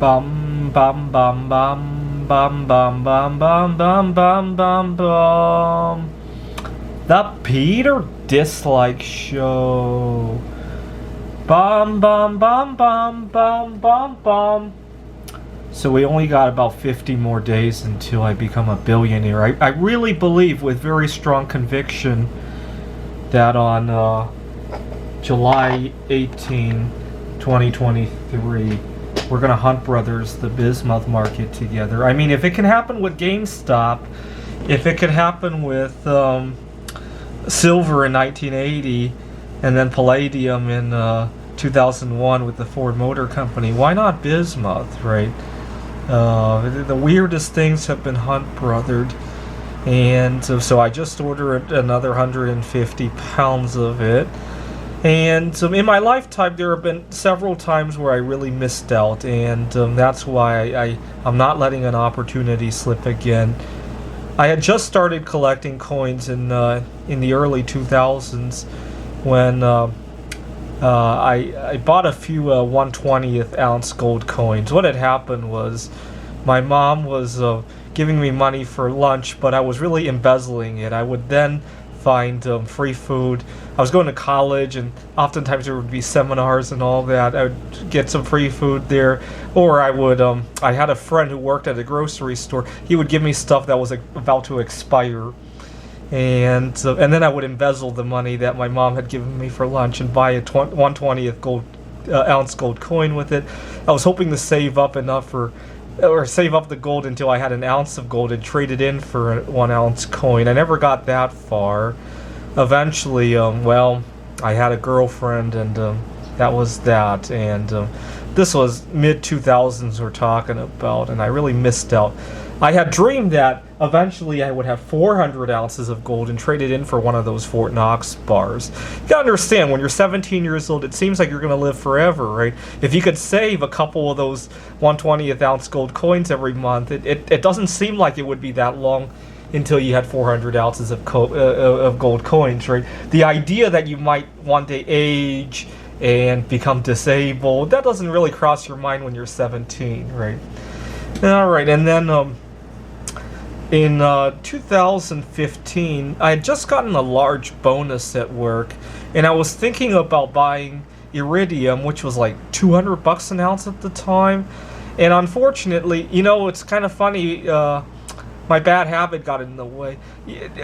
Bum bum bum bum bum bum bum bum bum bum bum bum. The Peter Dislike Show. Bum bum bum bum bum bum bum. So we only got about 50 more days until I become a billionaire. I really believe with very strong conviction that on July 18, 2023, we're going to Hunt Brothers the Bismuth market together. I mean, if it can happen with GameStop, if it could happen with silver in 1980, and then palladium in 2001 with the Ford Motor Company, why not Bismuth, right? The weirdest things have been Hunt Brothered, and so I just ordered another 150 pounds of it. And in my lifetime, there have been several times where I really missed out, and that's why I'm not letting an opportunity slip again. I had just started collecting coins in the early 2000s when I bought a few 1/20th ounce gold coins. What had happened was my mom was giving me money for lunch, but I was really embezzling it. I would then find free food. I was going to college, and oftentimes there would be seminars and all that. I would get some free food there, or I would. I had a friend who worked at a grocery store. He would give me stuff that was about to expire, and then I would embezzle the money that my mom had given me for lunch and buy a 1/20th ounce gold coin with it. I was hoping to save up enough or save up the gold until I had an ounce of gold and trade it in for a 1 ounce coin. I never got that far. Eventually, I had a girlfriend, and that was that. And this was mid-2000s we're talking about, and I really missed out. I had dreamed that eventually I would have 400 ounces of gold and trade it in for one of those Fort Knox bars. You gotta understand, when you're 17 years old, it seems like you're gonna live forever, right? If you could save a couple of those 1/20th ounce gold coins every month, it doesn't seem like it would be that long until you had 400 ounces of gold coins, right? The idea that you might one day age and become disabled, that doesn't really cross your mind when you're 17, right? All right, and then in 2015, I had just gotten a large bonus at work, and I was thinking about buying iridium, which was like $200 an ounce at the time. And unfortunately, it's kind of funny, my bad habit got in the way.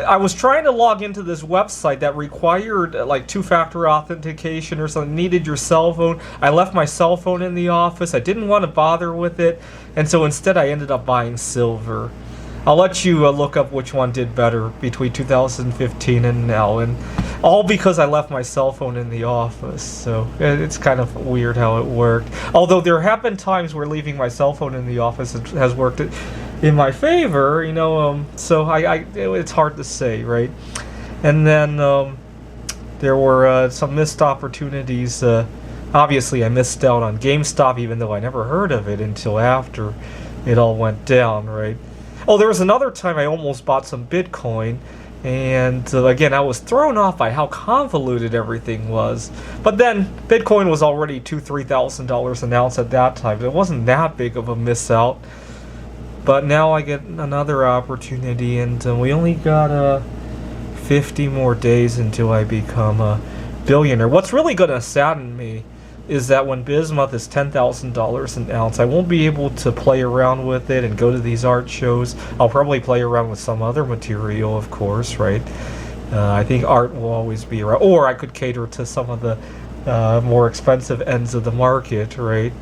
I was trying to log into this website that required like two-factor authentication or something, needed your cell phone. I left my cell phone in the office. I didn't want to bother with it, and so instead I ended up buying silver. I'll let you look up which one did better between 2015 and now, and all because I left my cell phone in the office. So it's kind of weird how it worked. Although there have been times where leaving my cell phone in the office has worked in my favor, so it's hard to say, right? And then there were some missed opportunities. Obviously, I missed out on GameStop, even though I never heard of it until after it all went down, right? Oh, there was another time I almost bought some Bitcoin, and again, I was thrown off by how convoluted everything was. But then, Bitcoin was already $2,000-3,000 an ounce at that time. It wasn't that big of a miss out. But now I get another opportunity, and we only got 50 more days until I become a billionaire. What's really going to sadden me is that when Bismuth is $10,000 an ounce, I won't be able to play around with it and go to these art shows. I'll probably play around with some other material, of course, right? I think art will always be around. Or I could cater to some of the more expensive ends of the market, right?